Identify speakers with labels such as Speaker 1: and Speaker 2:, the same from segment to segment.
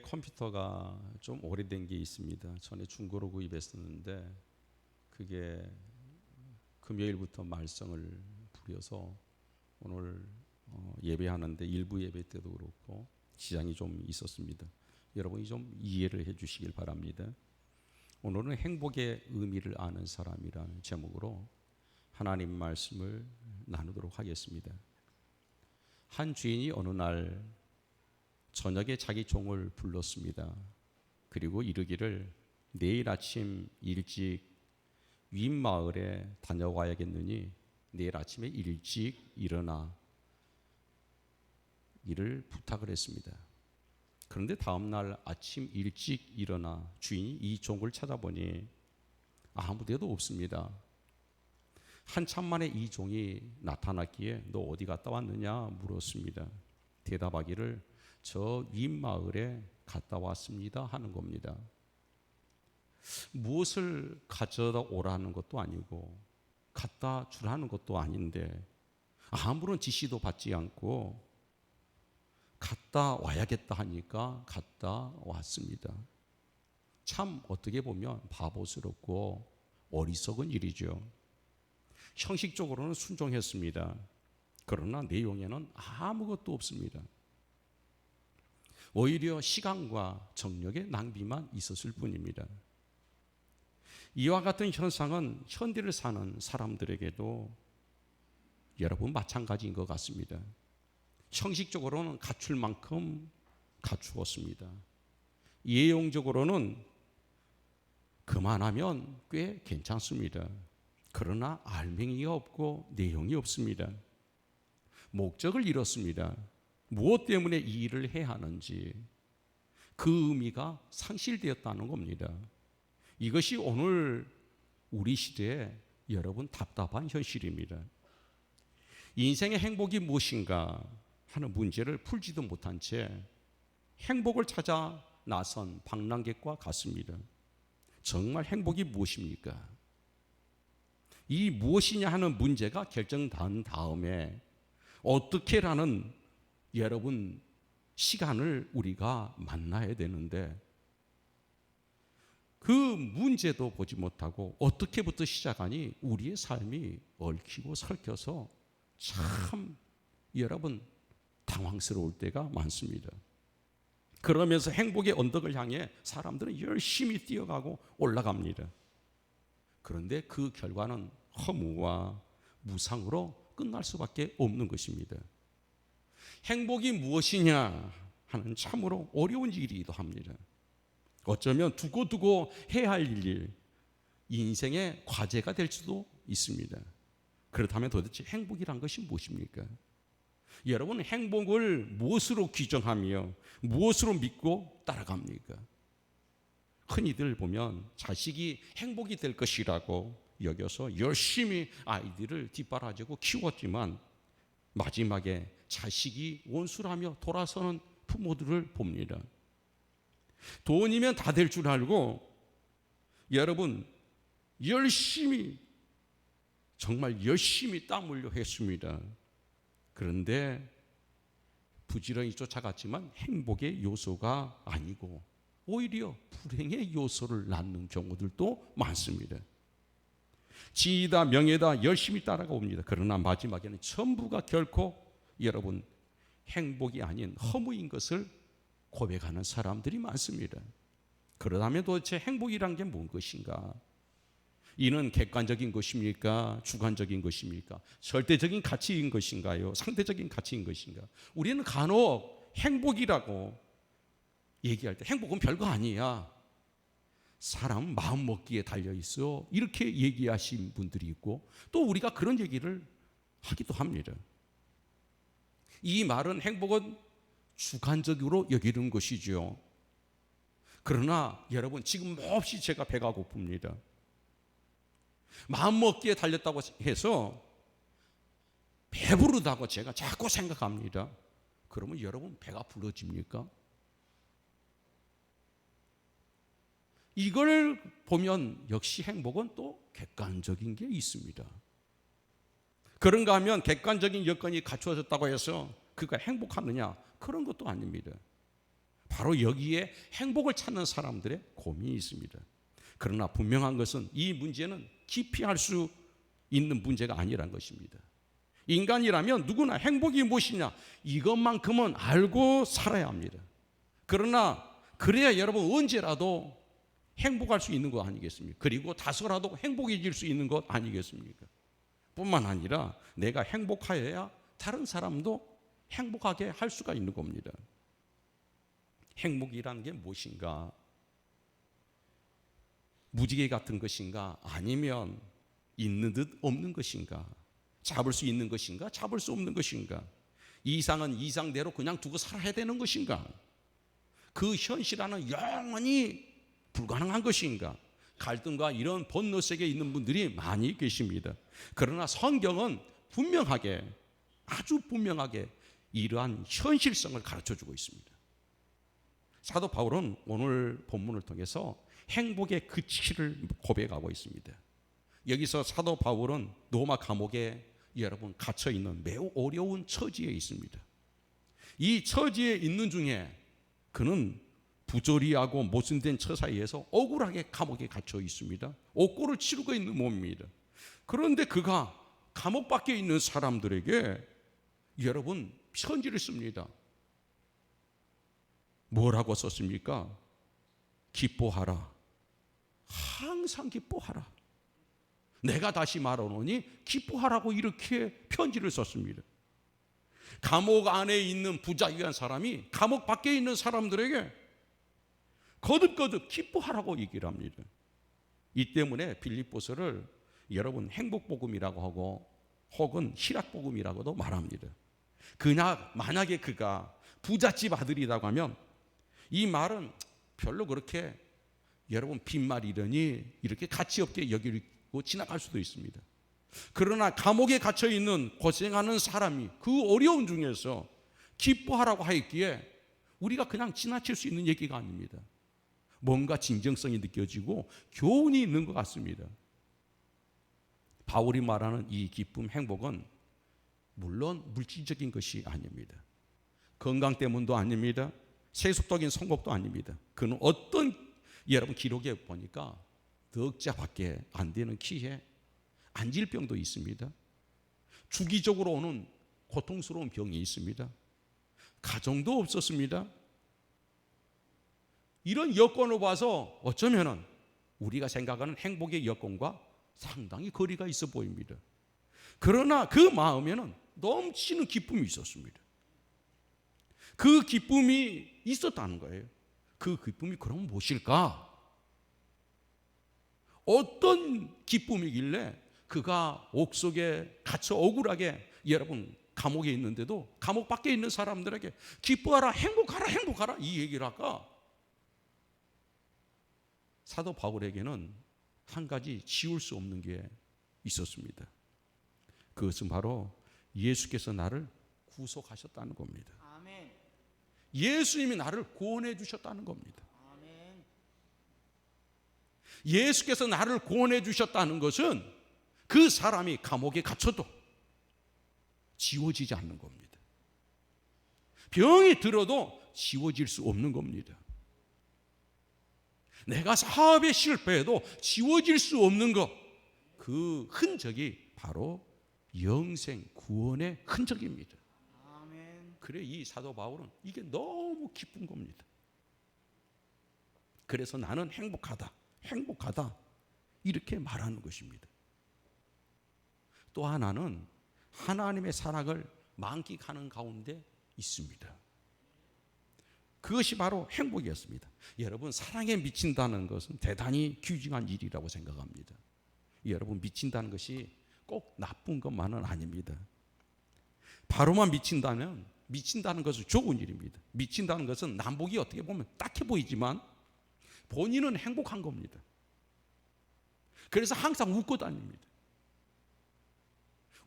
Speaker 1: 컴퓨터가 좀 오래된 게 있습니다. 전에 중고로 구입했었는데 그게 금요일부터 말썽을 부려서 오늘 예배하는데 일부 예배 때도 그렇고 지장이 좀 있었습니다. 여러분이 좀 이해를 해 주시길 바랍니다. 오늘은 행복의 의미를 아는 사람이라는 제목으로 하나님 말씀을 나누도록 하겠습니다. 한 주인이 어느 날 저녁에 자기 종을 불렀습니다. 그리고 이르기를 내일 아침 일찍 윗마을에 다녀와야겠느니 내일 아침에 일찍 일어나 이를 부탁을 했습니다. 그런데 다음 날 아침 일찍 일어나 주인이 이 종을 찾아보니 아무 데도 없습니다. 한참 만에 이 종이 나타났기에 너 어디 갔다 왔느냐 물었습니다. 대답하기를 저 윗마을에 갔다 왔습니다 하는 겁니다. 무엇을 가져다 오라는 것도 아니고 갖다 주라는 것도 아닌데 아무런 지시도 받지 않고 갔다 와야겠다 하니까 갔다 왔습니다. 참 어떻게 보면 바보스럽고 어리석은 일이죠. 형식적으로는 순종했습니다. 그러나 내용에는 아무것도 없습니다. 오히려 시간과 정력의 낭비만 있었을 뿐입니다. 이와 같은 현상은 현대를 사는 사람들에게도 여러분 마찬가지인 것 같습니다. 형식적으로는 갖출 만큼 갖추었습니다. 예용적으로는 그만하면 꽤 괜찮습니다. 그러나 알맹이가 없고 내용이 없습니다. 목적을 잃었습니다. 무엇 때문에 이 일을 해야 하는지 그 의미가 상실되었다는 겁니다. 이것이 오늘 우리 시대에 여러분 답답한 현실입니다. 인생의 행복이 무엇인가 하는 문제를 풀지도 못한 채 행복을 찾아 나선 방랑객과 같습니다. 정말 행복이 무엇입니까? 이 무엇이냐 하는 문제가 결정된 다음에 어떻게라는 여러분 시간을 우리가 만나야 되는데 그 문제도 보지 못하고 어떻게부터 시작하니 우리의 삶이 얽히고 설켜서 참 여러분 당황스러울 때가 많습니다. 그러면서 행복의 언덕을 향해 사람들은 열심히 뛰어가고 올라갑니다. 그런데 그 결과는 허무와 무상으로 끝날 수밖에 없는 것입니다. 행복이 무엇이냐 하는 참으로 어려운 일이기도 합니다. 어쩌면 두고두고 해야 할 일, 인생의 과제가 될 수도 있습니다. 그렇다면 도대체 행복이란 것이 무엇입니까? 여러분 행복을 무엇으로 규정하며 무엇으로 믿고 따라갑니까? 흔히들 보면 자식이 행복이 될 것이라고 여겨서 열심히 아이들을 뒷바라지고 키웠지만 마지막에 자식이 원수라며 돌아서는 부모들을 봅니다. 돈이면 다 될 줄 알고 여러분 열심히 정말 열심히 땀 흘려 했습니다. 그런데 부지런히 쫓아갔지만 행복의 요소가 아니고 오히려 불행의 요소를 낳는 경우들도 많습니다. 지위다 명예다 열심히 따라가옵니다. 그러나 마지막에는 전부가 결코 여러분 행복이 아닌 허무인 것을 고백하는 사람들이 많습니다. 그러다면 도대체 행복이란 게 뭔 것인가? 이는 객관적인 것입니까? 주관적인 것입니까? 절대적인 가치인 것인가요? 상대적인 가치인 것인가? 우리는 간혹 행복이라고 얘기할 때 행복은 별거 아니야. 사람 마음 먹기에 달려 있어. 이렇게 얘기하신 분들이 있고 또 우리가 그런 얘기를 하기도 합니다. 이 말은 행복은 주관적으로 여기는 것이죠. 그러나 여러분 지금 몹시 제가 배가 고픕니다. 마음 먹기에 달렸다고 해서 배부르다고 제가 자꾸 생각합니다. 그러면 여러분 배가 불러집니까? 이걸 보면 역시 행복은 또 객관적인 게 있습니다. 그런가 하면 객관적인 여건이 갖추어졌다고 해서 그가 행복하느냐? 그런 것도 아닙니다. 바로 여기에 행복을 찾는 사람들의 고민이 있습니다. 그러나 분명한 것은 이 문제는 기피할 수 있는 문제가 아니란 것입니다. 인간이라면 누구나 행복이 무엇이냐 이것만큼은 알고 살아야 합니다. 그러나 그래야 여러분 언제라도 행복할 수 있는 것 아니겠습니까? 그리고 다소라도 행복해질 수 있는 것 아니겠습니까? 뿐만 아니라 내가 행복하여야 다른 사람도 행복하게 할 수가 있는 겁니다. 행복이라는 게 무엇인가? 무지개 같은 것인가? 아니면 있는 듯 없는 것인가? 잡을 수 있는 것인가? 잡을 수 없는 것인가? 이상은 이상대로 그냥 두고 살아야 되는 것인가? 그 현실화는 영원히 불가능한 것인가? 갈등과 이런 번뇌 속에 있는 분들이 많이 계십니다. 그러나 성경은 분명하게, 아주 분명하게 이러한 현실성을 가르쳐주고 있습니다. 사도 바울은 오늘 본문을 통해서 행복의 그치를 고백하고 있습니다. 여기서 사도 바울은 로마 감옥에 여러분 갇혀 있는 매우 어려운 처지에 있습니다. 이 처지에 있는 중에 그는 부조리하고 모순된 처사에 의해서 억울하게 감옥에 갇혀 있습니다. 옥고를 치르고 있는 몸입니다. 그런데 그가 감옥 밖에 있는 사람들에게 여러분 편지를 씁니다. 뭐라고 썼습니까? 기뻐하라. 항상 기뻐하라. 내가 다시 말하노니 기뻐하라고 이렇게 편지를 썼습니다. 감옥 안에 있는 부자유한 사람이 감옥 밖에 있는 사람들에게 거듭거듭 기뻐하라고 얘기를 합니다. 이 때문에 빌립보서를 여러분 행복복음이라고 하고 혹은 희락복음이라고도 말합니다. 그냥 만약에 그가 부잣집 아들이라고 하면 이 말은 별로 그렇게 여러분 빈말이려니 이렇게 가치 없게 여기고 지나갈 수도 있습니다. 그러나 감옥에 갇혀 있는 고생하는 사람이 그 어려운 중에서 기뻐하라고 하였기에 우리가 그냥 지나칠 수 있는 얘기가 아닙니다. 뭔가 진정성이 느껴지고 교훈이 있는 것 같습니다. 바울이 말하는 이 기쁨, 행복은 물론 물질적인 것이 아닙니다. 건강 때문도 아닙니다. 세속적인 성공도 아닙니다. 그는 어떤 여러분 기록에 보니까 넉 자밖에 안 되는 키에 안질병도 있습니다. 주기적으로 오는 고통스러운 병이 있습니다. 가정도 없었습니다. 이런 여건을 봐서 어쩌면은 우리가 생각하는 행복의 여건과 상당히 거리가 있어 보입니다. 그러나 그 마음에는 넘치는 기쁨이 있었습니다. 그 기쁨이 있었다는 거예요. 그 기쁨이 그럼 무엇일까? 어떤 기쁨이길래 그가 옥속에 갇혀 억울하게 여러분 감옥에 있는데도 감옥 밖에 있는 사람들에게 기뻐하라, 행복하라, 행복하라 이 얘기를 할까? 사도 바울에게는 한 가지 지울 수 없는 게 있었습니다. 그것은 바로 예수께서 나를 구속하셨다는 겁니다.
Speaker 2: 아멘.
Speaker 1: 예수님이 나를 구원해 주셨다는 겁니다.
Speaker 2: 아멘.
Speaker 1: 예수께서 나를 구원해 주셨다는 것은 그 사람이 감옥에 갇혀도 지워지지 않는 겁니다. 병이 들어도 지워질 수 없는 겁니다. 내가 사업에 실패해도 지워질 수 없는 것, 그 흔적이 바로 영생 구원의 흔적입니다.
Speaker 2: 아멘.
Speaker 1: 그래 이 사도 바울은 이게 너무 기쁜 겁니다. 그래서 나는 행복하다, 행복하다 이렇게 말하는 것입니다. 또 하나는 하나님의 사랑을 만끽하는 가운데 있습니다. 그것이 바로 행복이었습니다. 여러분 사랑에 미친다는 것은 대단히 귀중한 일이라고 생각합니다. 여러분 미친다는 것이 꼭 나쁜 것만은 아닙니다. 바로만 미친다면 미친다는 것은 좋은 일입니다. 미친다는 것은 남북이 어떻게 보면 딱해 보이지만 본인은 행복한 겁니다. 그래서 항상 웃고 다닙니다.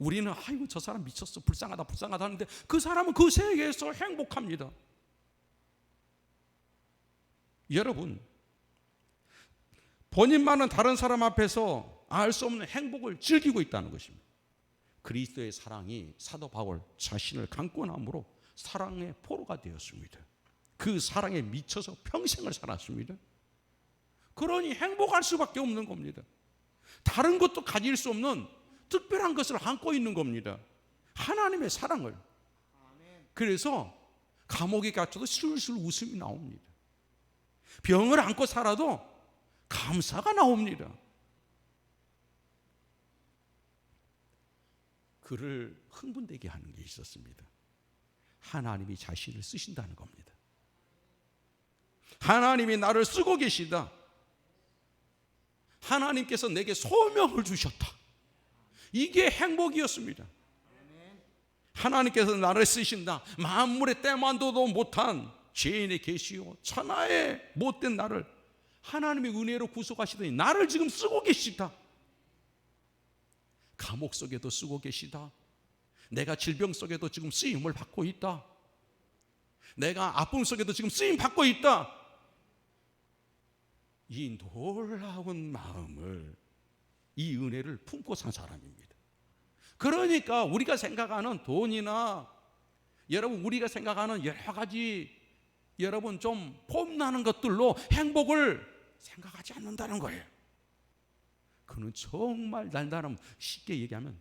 Speaker 1: 우리는 아이고 저 사람 미쳤어 불쌍하다 불쌍하다 하는데 그 사람은 그 세계에서 행복합니다. 여러분 본인만은 다른 사람 앞에서 알 수 없는 행복을 즐기고 있다는 것입니다. 그리스도의 사랑이 사도 바울 자신을 강권함으로 사랑의 포로가 되었습니다. 그 사랑에 미쳐서 평생을 살았습니다. 그러니 행복할 수밖에 없는 겁니다. 다른 것도 가질 수 없는 특별한 것을 안고 있는 겁니다. 하나님의 사랑을. 그래서 감옥에 갇혀도 술술 웃음이 나옵니다. 병을 안고 살아도 감사가 나옵니다. 그를 흥분되게 하는 게 있었습니다. 하나님이 자신을 쓰신다는 겁니다. 하나님이 나를 쓰고 계시다. 하나님께서 내게 소명을 주셨다. 이게 행복이었습니다. 하나님께서 나를 쓰신다. 만물의 때만도도 못한 죄인의 계시요 천하의 못된 나를 하나님의 은혜로 구속하시더니 나를 지금 쓰고 계시다. 감옥 속에도 쓰고 계시다. 내가 질병 속에도 지금 쓰임을 받고 있다. 내가 아픔 속에도 지금 쓰임 받고 있다. 이 놀라운 마음을, 이 은혜를 품고 산 사람입니다. 그러니까 우리가 생각하는 돈이나 여러분 우리가 생각하는 여러 가지 여러분 좀 폼나는 것들로 행복을 생각하지 않는다는 거예요. 그는 정말 날다름 쉽게 얘기하면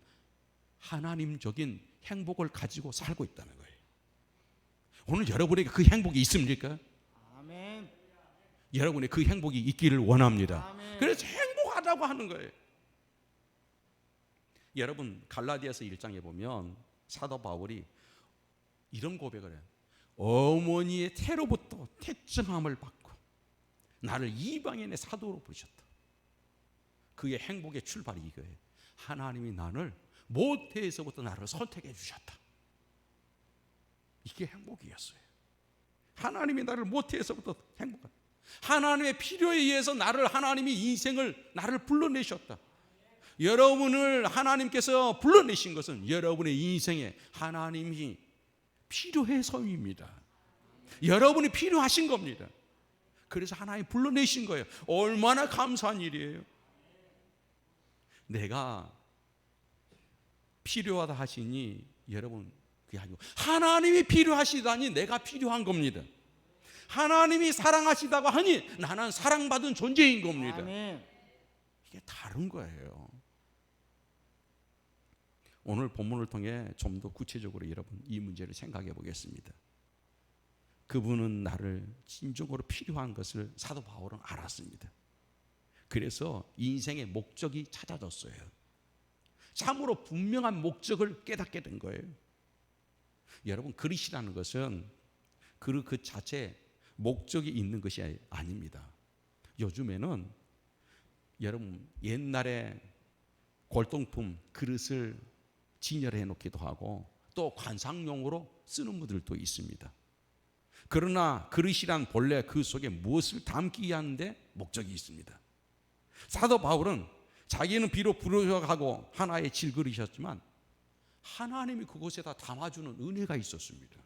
Speaker 1: 하나님적인 행복을 가지고 살고 있다는 거예요. 오늘 여러분에게 그 행복이 있습니까?
Speaker 2: 아멘.
Speaker 1: 여러분의 그 행복이 있기를 원합니다.
Speaker 2: 아멘.
Speaker 1: 그래서 행복하다고 하는 거예요. 여러분 갈라디아서 1장에 보면 사도 바울이 이런 고백을 해요. 어머니의 태로부터 태증함을 받고 나를 이방인의 사도로 부르셨다. 그의 행복의 출발이 이거예요. 하나님이 나를 모태에서부터 나를 선택해 주셨다. 이게 행복이었어요. 하나님이 나를 모태에서부터 행복하다. 하나님의 필요에 의해서 하나님이 인생을 나를 불러내셨다. 여러분을 하나님께서 불러내신 것은 여러분의 인생에 하나님이 필요해서입니다. 여러분이 필요하신 겁니다. 그래서 하나님이 불러내신 거예요. 얼마나 감사한 일이에요. 내가 필요하다 하시니 여러분 그게 아니고 하나님이 필요하시다니 내가 필요한 겁니다. 하나님이 사랑하시다고 하니 나는 사랑받은 존재인 겁니다.
Speaker 2: 아멘.
Speaker 1: 이게 다른 거예요. 오늘 본문을 통해 좀 더 구체적으로 여러분 이 문제를 생각해 보겠습니다. 그분은 나를 진정으로 필요한 것을 사도 바울은 알았습니다. 그래서 인생의 목적이 찾아졌어요. 참으로 분명한 목적을 깨닫게 된 거예요. 여러분 그릇이라는 것은 그릇 그 자체 목적이 있는 것이 아닙니다. 요즘에는 여러분 옛날에 골동품 그릇을 진열해 놓기도 하고 또 관상용으로 쓰는 분들도 있습니다. 그러나 그릇이란 본래 그 속에 무엇을 담기 위한데 목적이 있습니다. 사도 바울은 자기는 비록 부족하고 하나의 질그릇이었지만 하나님이 그곳에다 담아주는 은혜가 있었습니다.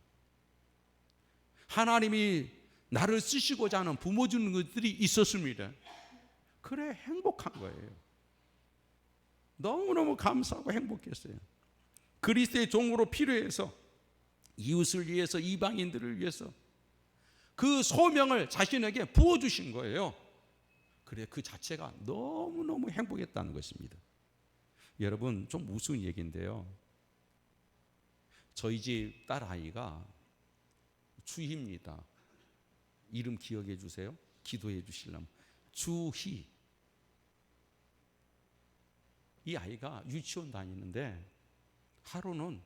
Speaker 1: 하나님이 나를 쓰시고자 하는 부어주는 것들이 있었습니다. 그래 행복한 거예요. 너무너무 감사하고 행복했어요. 그리스도의 종으로 필요해서 이웃을 위해서 이방인들을 위해서 그 소명을 자신에게 부어주신 거예요. 그래 그 자체가 너무너무 행복했다는 것입니다. 여러분 좀 우스운 얘기인데요. 저희 집 딸아이가 주희입니다. 이름 기억해 주세요. 기도해 주시려면 주희. 이 아이가 유치원 다니는데 하루는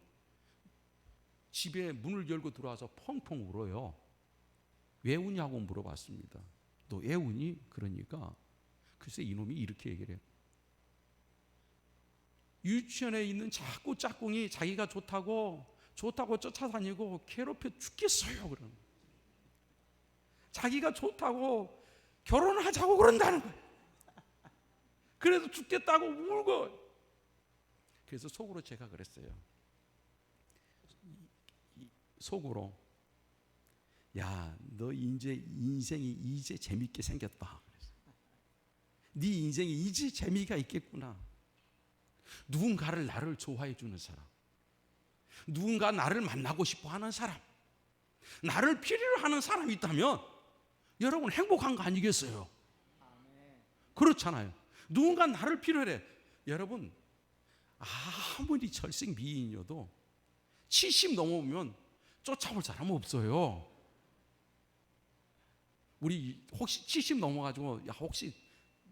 Speaker 1: 집에 문을 열고 들어와서 펑펑 울어요. 왜 우냐고 물어봤습니다. 너 왜 우니? 그러니까 글쎄 이놈이 이렇게 얘기를 해요. 유치원에 있는 자꾸 짝꿍이 자기가 좋다고 쫓아다니고 괴롭혀 죽겠어요. 그러는 거예요. 자기가 좋다고 결혼하자고 그런다는 거예요. 그래서 죽겠다고 울고. 그래서 속으로 제가 그랬어요. 속으로 야, 너 이제 인생이 이제 재밌게 생겼다. 네 인생이 이제 재미가 있겠구나. 누군가를 나를 좋아해 주는 사람, 누군가 나를 만나고 싶어 하는 사람, 나를 필요로 하는 사람이 있다면 여러분 행복한 거 아니겠어요? 그렇잖아요. 누군가 나를 필요로 해. 여러분 아무리 절생 미인이어도 70 넘어오면 쫓아올 사람 없어요. 우리 혹시 70 넘어가지고 야 혹시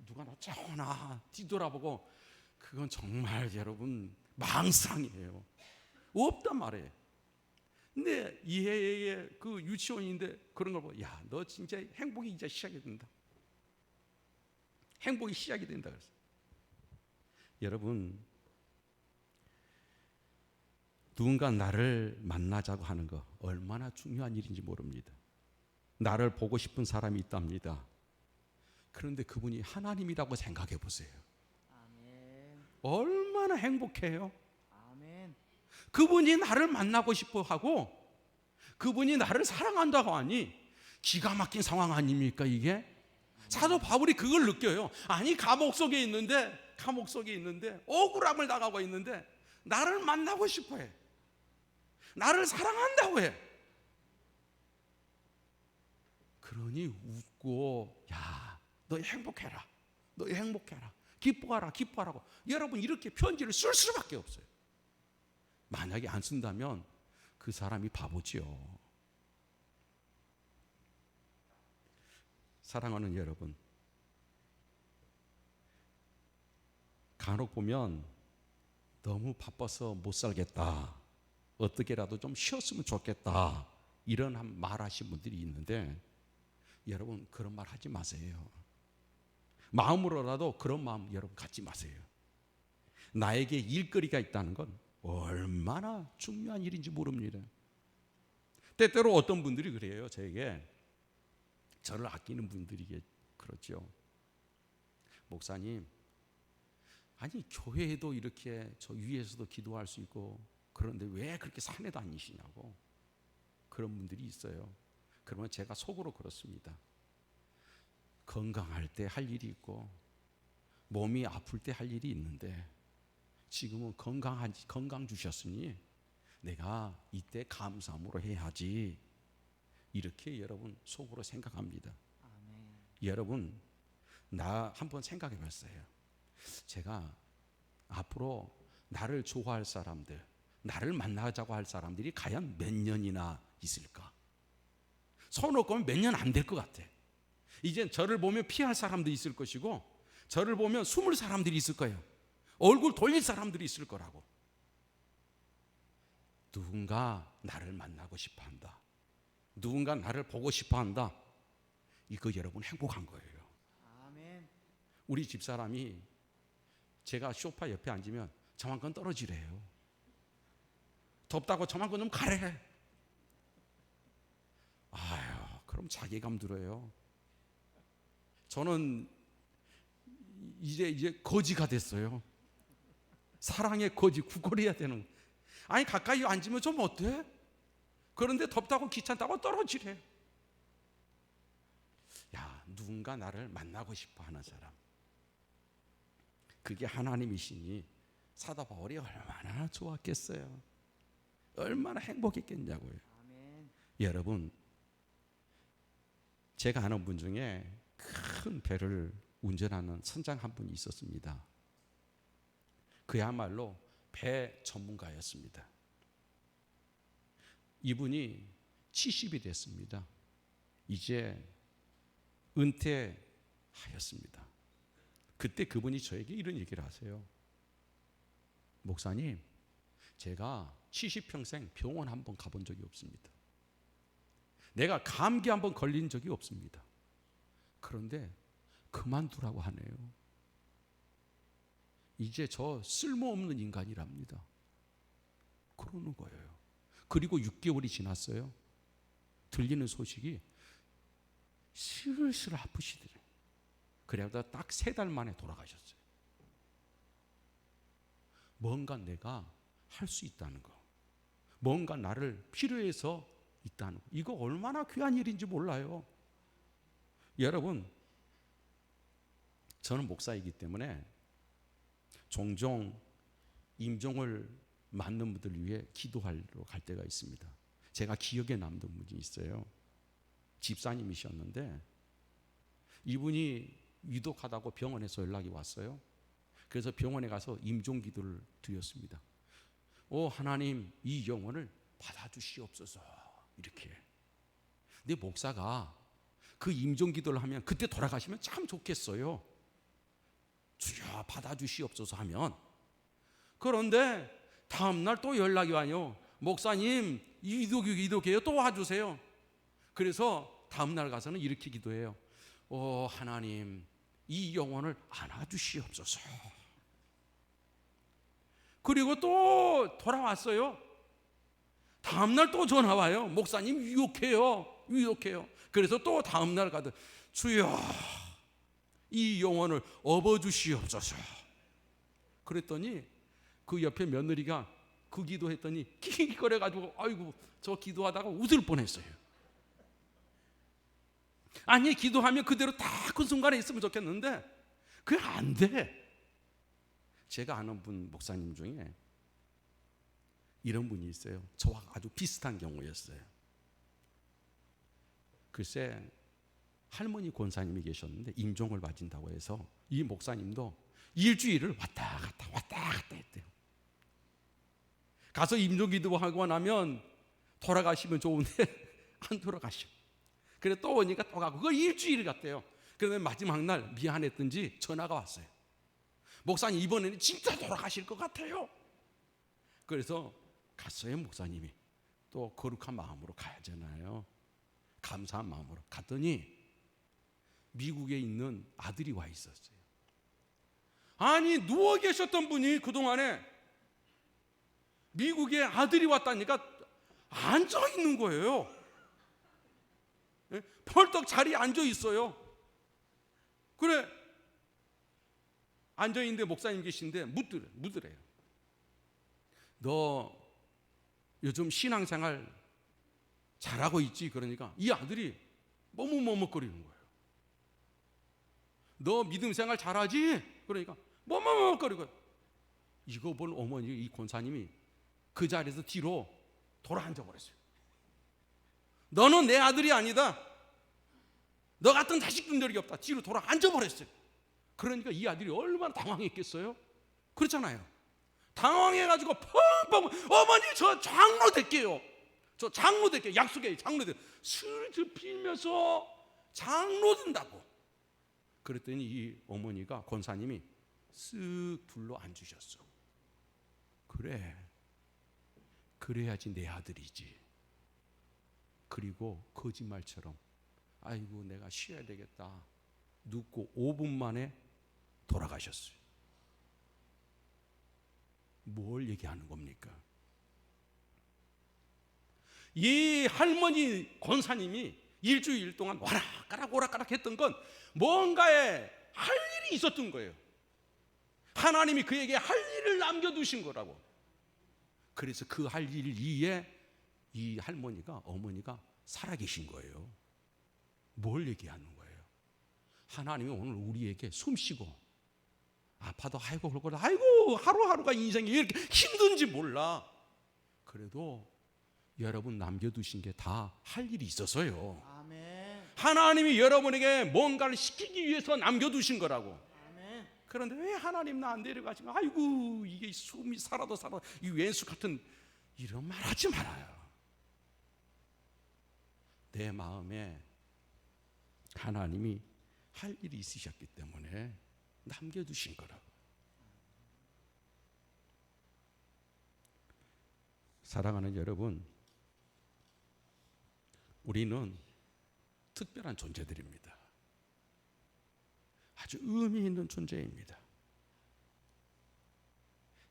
Speaker 1: 누가 나 쫓아오나 뒤돌아보고 그건 정말 여러분 망상이에요. 없단 말이에요. 근데 이해의 그 유치원인데 그런 걸 보고 야 너 진짜 행복이 이제 시작이 된다. 행복이 시작이 된다 그랬어요. 여러분 누군가 나를 만나자고 하는 거 얼마나 중요한 일인지 모릅니다. 나를 보고 싶은 사람이 있답니다. 그런데 그분이 하나님이라고 생각해 보세요.
Speaker 2: 아멘.
Speaker 1: 얼마나 행복해요.
Speaker 2: 아멘.
Speaker 1: 그분이 나를 만나고 싶어 하고 그분이 나를 사랑한다고 하니 기가 막힌 상황 아닙니까 이게? 사도 바울이 그걸 느껴요. 아니 감옥 속에 있는데 억울함을 당하고 있는데 나를 만나고 싶어 해. 나를 사랑한다고 해. 그러니 웃고 야, 너 행복해라. 너 행복해라. 기뻐하라고. 여러분 이렇게 편지를 쓸 수밖에 없어요. 만약에 안 쓴다면 그 사람이 바보지요. 사랑하는 여러분, 간혹 보면 너무 바빠서 못 살겠다. 어떻게라도 좀 쉬었으면 좋겠다. 이런 말 하신 분들이 있는데 여러분 그런 말 하지 마세요. 마음으로라도 그런 마음 여러분 갖지 마세요. 나에게 일거리가 있다는 건 얼마나 중요한 일인지 모릅니다. 때때로 어떤 분들이 그래요. 저에게 저를 아끼는 분들이 그렇죠. 목사님, 아니 교회에도 이렇게 저 위에서도 기도할 수 있고 그런데 왜 그렇게 산에 다니시냐고 그런 분들이 있어요. 그러면 제가 속으로 그렇습니다. 건강할 때 할 일이 있고 몸이 아플 때 할 일이 있는데 지금은 건강 주셨으니 내가 이때 감사함으로 해야지. 이렇게 여러분 속으로 생각합니다.
Speaker 2: 아멘.
Speaker 1: 여러분 나 한번 생각해 봤어요. 제가 앞으로 나를 좋아할 사람들, 나를 만나자고 할 사람들이 과연 몇 년이나 있을까? 서너 거면 몇 년 안 될 것 같아. 이제 저를 보면 피할 사람도 있을 것이고 저를 보면 숨을 사람들이 있을 거예요. 얼굴 돌릴 사람들이 있을 거라고. 누군가 나를 만나고 싶어 한다. 누군가 나를 보고 싶어 한다. 이거 여러분 행복한 거예요.
Speaker 2: 아멘.
Speaker 1: 우리 집사람이 제가 소파 옆에 앉으면 저만큼 떨어지래요. 덥다고 저만큼 좀 가래. 아유, 그럼 자괴감 들어요. 저는 이제 거지가 됐어요. 사랑의 거지, 구걸해야 되는. 아니 가까이 앉으면 좀 어때? 그런데 덥다고 귀찮다고 떨어지래. 야, 누군가 나를 만나고 싶어 하는 사람. 그게 하나님이시니 사도 바울이 얼마나 좋았겠어요. 얼마나 행복했겠냐고요.
Speaker 2: 아멘.
Speaker 1: 여러분, 제가 아는 분 중에 큰 배를 운전하는 선장 한 분이 있었습니다. 그야말로 배 전문가였습니다. 이분이 70이 됐습니다. 이제 은퇴하였습니다. 그때 그분이 저에게 이런 얘기를 하세요. 목사님, 제가 70평생 병원 한 번 가본 적이 없습니다. 내가 감기 한 번 걸린 적이 없습니다. 그런데 그만두라고 하네요. 이제 저 쓸모없는 인간이랍니다. 그러는 거예요. 그리고 6개월이 지났어요. 들리는 소식이 슬슬 아프시더래요. 그래다 딱 3달 만에 돌아가셨어요. 뭔가 내가 할 수 있다는 거, 뭔가 나를 필요해서 있다는 거, 이거 얼마나 귀한 일인지 몰라요. 여러분, 저는 목사이기 때문에 종종 임종을 맞는 분들을 위해 기도하러 갈 때가 있습니다. 제가 기억에 남는 분이 있어요. 집사님이셨는데 이분이 위독하다고 병원에서 연락이 왔어요. 그래서 병원에 가서 임종기도를 드렸습니다. 하나님, 이 영혼을 받아주시옵소서. 이렇게. 근데 목사가 그 임종기도를 하면 그때 돌아가시면 참 좋겠어요. 주여 받아주시옵소서 하면. 그런데 다음날 또 연락이 와요. 목사님, 기도해요. 또 와주세요. 그래서 다음날 가서는 이렇게 기도해요. 하나님, 이 영혼을 안아주시옵소서. 그리고 또 돌아왔어요. 다음날 또 전화 와요. 목사님, 위독해요. 그래서 또 다음날 가도 주여, 이 영혼을 업어주시옵소서. 그랬더니 그 옆에 며느리가 그 기도했더니 킥거려가지고 아이고 저 기도하다가 웃을 뻔했어요. 아니, 기도하면 그대로 딱 그 순간에 있으면 좋겠는데 그게 안 돼. 제가 아는 분 목사님 중에 이런 분이 있어요. 저와 아주 비슷한 경우였어요. 글쎄, 할머니 권사님이 계셨는데 임종을 맞은다고 해서 이 목사님도 일주일을 왔다 갔다 했대요. 가서 임종기도 하고 나면 돌아가시면 좋은데 안 돌아가셔. 그래 또 오니까 또 가고 그걸 일주일 갔대요. 그런데 마지막 날 미안했던지 전화가 왔어요. 목사님, 이번에는 진짜 돌아가실 것 같아요. 그래서 갔어요. 목사님이 또 거룩한 마음으로 가야잖아요. 감사한 마음으로 갔더니 미국에 있는 아들이 와 있었어요. 아니, 누워 계셨던 분이 그동안에 미국에 아들이 왔다니까 앉아 있는 거예요. 펄떡 자리에 앉아 있어요. 그래, 앉아 있는데 목사님 계신데 묻으래요. 너 요즘 신앙생활 잘하고 있지? 그러니까 이 아들이 머뭇머뭇거리는 거예요. 너 믿음 생활 잘하지? 그러니까 머뭇머뭇거리고. 이거 본 어머니, 이 권사님이 그 자리에서 뒤로 돌아앉아 버렸어요. 너는 내 아들이 아니다. 너 같은 자식분들이 없다. 뒤로 돌아앉아 버렸어요. 그러니까 이 아들이 얼마나 당황했겠어요? 그렇잖아요. 당황해가지고 펑펑, 어머니 저 장로 될게요. 약속해요. 장로 될. 슬슬 빌면서 장로 된다고. 그랬더니 이 어머니가, 권사님이 쓱 둘러 앉으셨어. 그래, 그래야지 내 아들이지. 그리고 거짓말처럼 아이고 내가 쉬어야 되겠다 눕고 5분 만에 돌아가셨어요. 뭘 얘기하는 겁니까? 이 할머니 권사님이 일주일 동안 오락가락 했던 건 뭔가에 할 일이 있었던 거예요. 하나님이 그에게 할 일을 남겨두신 거라고. 그래서 그 할 일 위에 이 어머니가 살아계신 거예요. 뭘 얘기하는 거예요? 하나님이 오늘 우리에게 숨쉬고 아파도 아이고 하루하루가 인생이 이렇게 힘든지 몰라. 그래도 여러분 남겨두신 게 다 할 일이 있어서요.
Speaker 2: 아멘.
Speaker 1: 하나님이 여러분에게 뭔가를 시키기 위해서 남겨두신 거라고.
Speaker 2: 아멘.
Speaker 1: 그런데 왜 하나님 나 안 데려가시면 아이고 이게 숨이 살아도 이 왼수 같은 이런 말 하지 말아요. 내 마음에 하나님이 할 일이 있으셨기 때문에 남겨두신 거라고. 사랑하는 여러분, 우리는 특별한 존재들입니다. 아주 의미 있는 존재입니다.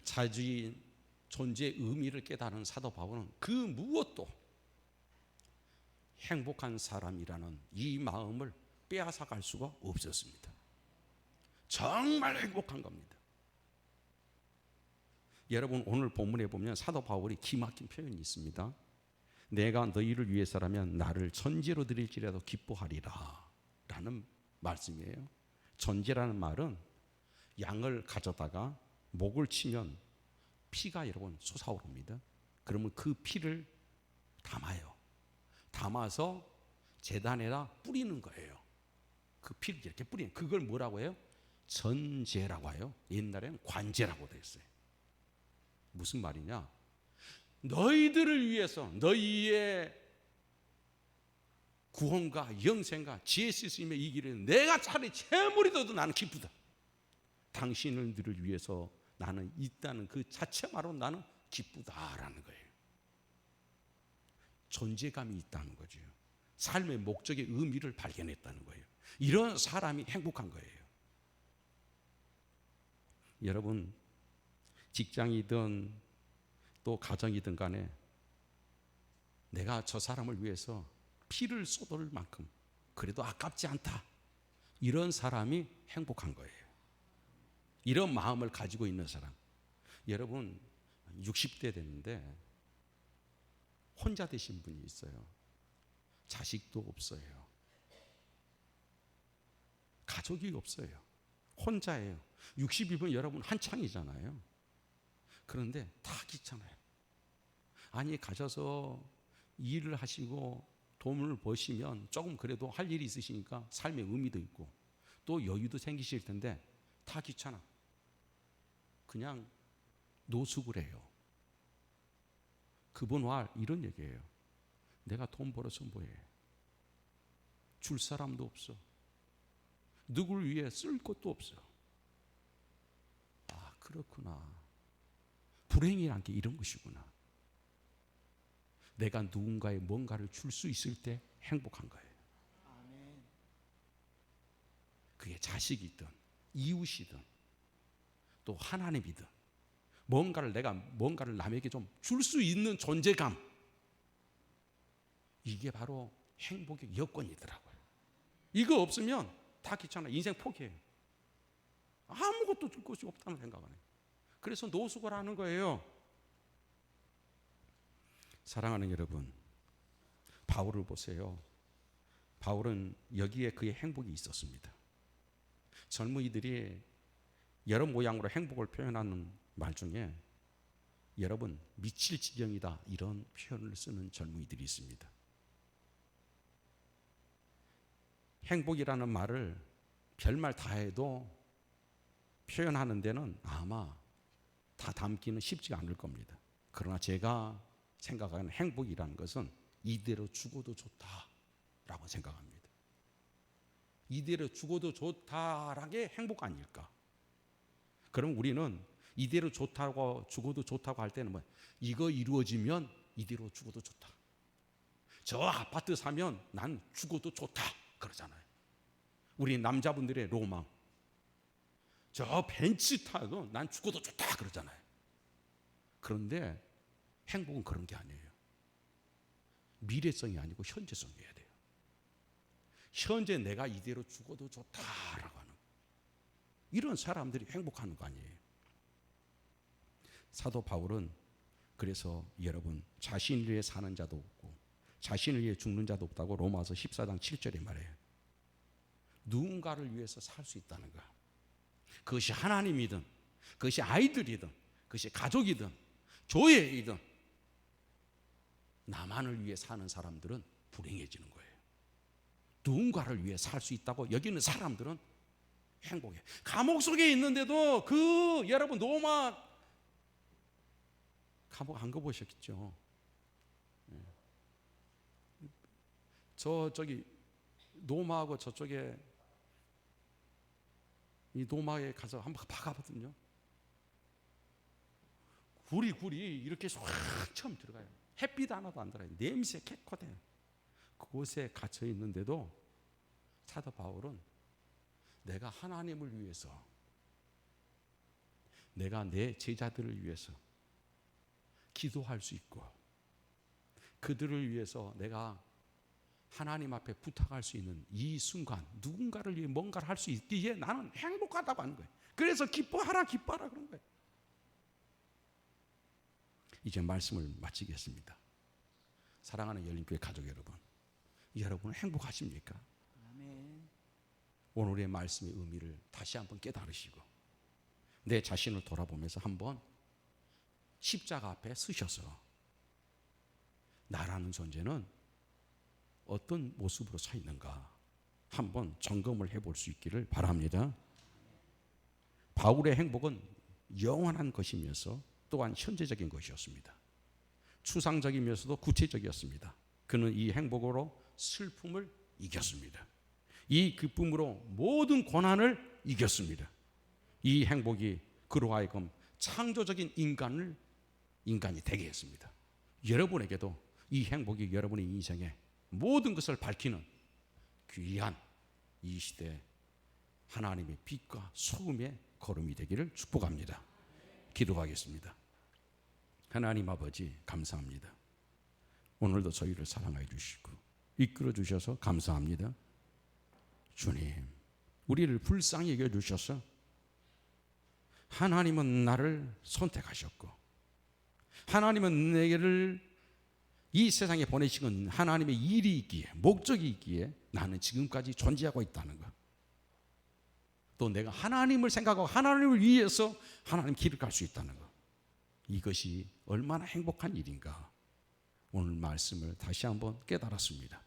Speaker 1: 자주인 존재의 의미를 깨달은 사도 바울은 그 무엇도 행복한 사람이라는 이 마음을 빼앗아갈 수가 없었습니다. 정말 행복한 겁니다. 여러분, 오늘 본문에 보면 사도 바울이 기막힌 표현이 있습니다. 내가 너희를 위해서라면 나를 천재로 드릴지라도 기뻐하리라 라는 말씀이에요. 천재라는 말은 양을 가져다가 목을 치면 피가 여러분 솟아오릅니다. 그러면 그 피를 담아요. 담아서 제단에다 뿌리는 거예요. 그 피를 이렇게 뿌리는, 그걸 뭐라고 해요? 전제라고 해요. 옛날에는 관제라고 됐어요. 무슨 말이냐? 너희들을 위해서, 너희의 구원과 영생과 지혜 쓰심의 이 길에 내가 차라리 재물이 더도 나는 기쁘다. 당신들을 위해서 나는 있다는 그 자체만으로 나는 기쁘다라는 거예요. 존재감이 있다는 거죠. 삶의 목적의 의미를 발견했다는 거예요. 이런 사람이 행복한 거예요. 여러분, 직장이든 또 가정이든 간에 내가 저 사람을 위해서 피를 쏟을 만큼 그래도 아깝지 않다, 이런 사람이 행복한 거예요. 이런 마음을 가지고 있는 사람. 여러분, 60대 됐는데 혼자 되신 분이 있어요. 자식도 없어요. 가족이 없어요. 혼자예요. 60이면 여러분 한창이잖아요. 그런데 다 귀찮아요. 아니, 가셔서 일을 하시고 돈을 버시면 조금 그래도 할 일이 있으시니까 삶의 의미도 있고 또 여유도 생기실 텐데 다 귀찮아. 그냥 노숙을 해요. 그분 와 이런 얘기예요. 내가 돈 벌어서 뭐해? 줄 사람도 없어. 누구를 위해 쓸 것도 없어. 아, 그렇구나. 불행이란 게 이런 것이구나. 내가 누군가에 뭔가를 줄 수 있을 때 행복한 거예요.
Speaker 2: 아멘.
Speaker 1: 그게 자식이든 이웃이든 또 하나님이든 내가 뭔가를 남에게 좀 줄 수 있는 존재감, 이게 바로 행복의 여건이더라고요. 이거 없으면 다 귀찮아. 인생 포기해요. 아무것도 줄 것이 없다는 생각을 해요. 그래서 노숙을 하는 거예요. 사랑하는 여러분, 바울을 보세요. 바울은 여기에 그의 행복이 있었습니다. 젊은이들이 여러 모양으로 행복을 표현하는 말 중에 여러분, 미칠 지경이다, 이런 표현을 쓰는 젊은이들이 있습니다. 행복이라는 말을 별말 다 해도 표현하는 데는 아마 다 담기는 쉽지가 않을 겁니다. 그러나 제가 생각하는 행복이라는 것은 이대로 죽어도 좋다라고 생각합니다. 이대로 죽어도 좋다라는 게 행복 아닐까? 그럼 우리는 이대로 좋다고, 죽어도 좋다고 할 때는 이거 이루어지면 이대로 죽어도 좋다. 저 아파트 사면 난 죽어도 좋다 그러잖아요. 우리 남자분들의 로망. 저 벤츠 타도 난 죽어도 좋다 그러잖아요. 그런데 행복은 그런 게 아니에요. 미래성이 아니고 현재성이어야 돼요. 현재 내가 이대로 죽어도 좋다라고 하는, 이런 사람들이 행복하는 거 아니에요. 사도 바울은 그래서 여러분, 자신을 위해 사는 자도 없고 자신을 위해 죽는 자도 없다고 로마서 14장 7절에 말해요. 누군가를 위해서 살 수 있다는 거야. 그것이 하나님이든 그것이 아이들이든 그것이 가족이든 교회이든 나만을 위해 사는 사람들은 불행해지는 거예요. 누군가를 위해 살 수 있다고 여기는 사람들은 행복해. 감옥 속에 있는데도 여러분 로마 감옥 안 가보셨겠죠? 저기 노마하고 저쪽에 이 노마에 가서 한번 봐가거든요. 굴이 이렇게 확 처음 들어가요. 햇빛 하나도 안 들어요. 냄새 캐코대. 그곳에 갇혀 있는데도 사도 바울은 내가 하나님을 위해서, 내가 내 제자들을 위해서 기도할 수 있고 그들을 위해서 내가 하나님 앞에 부탁할 수 있는 이 순간, 누군가를 위해 뭔가를 할 수 있기에 나는 행복하다고 하는 거예요. 그래서 기뻐하라 그런 거예요. 이제 말씀을 마치겠습니다. 사랑하는 열린교회 가족 여러분, 여러분 행복하십니까?
Speaker 2: 아멘.
Speaker 1: 오늘의 말씀의 의미를 다시 한번 깨달으시고 내 자신을 돌아보면서 한번 십자가 앞에 서셔서 나라는 존재는 어떤 모습으로 서 있는가 한번 점검을 해볼 수 있기를 바랍니다. 바울의 행복은 영원한 것이면서 또한 현재적인 것이었습니다. 추상적이면서도 구체적이었습니다. 그는 이 행복으로 슬픔을 이겼습니다. 이 기쁨으로 모든 고난을 이겼습니다. 이 행복이 그로 하여금 창조적인 인간이 되게 했습니다. 여러분에게도 이 행복이 여러분의 인생에 모든 것을 밝히는 귀한 이 시대 하나님의 빛과 소금의 걸음이 되기를 축복합니다. 기도하겠습니다. 하나님 아버지 감사합니다. 오늘도 저희를 사랑해 주시고 이끌어 주셔서 감사합니다. 주님, 우리를 불쌍히 여겨 주셔서 하나님은 나를 선택하셨고 하나님은 내게를 이 세상에 보내신 하나님의 일이 있기에 목적이 있기에 나는 지금까지 존재하고 있다는 것. 또 내가 하나님을 생각하고 하나님을 위해서 하나님 길을 갈 수 있다는 것. 이것이 얼마나 행복한 일인가. 오늘 말씀을 다시 한번 깨달았습니다.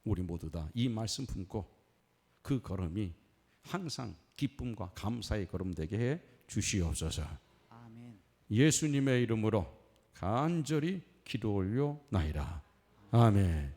Speaker 1: 우리 모두 다 이 말씀 품고 그 걸음이 항상 기쁨과 감사의 걸음 되게 해 주시옵소서.
Speaker 2: 아멘.
Speaker 1: 예수님의 이름으로 간절히 기도 올려나이다. 아멘.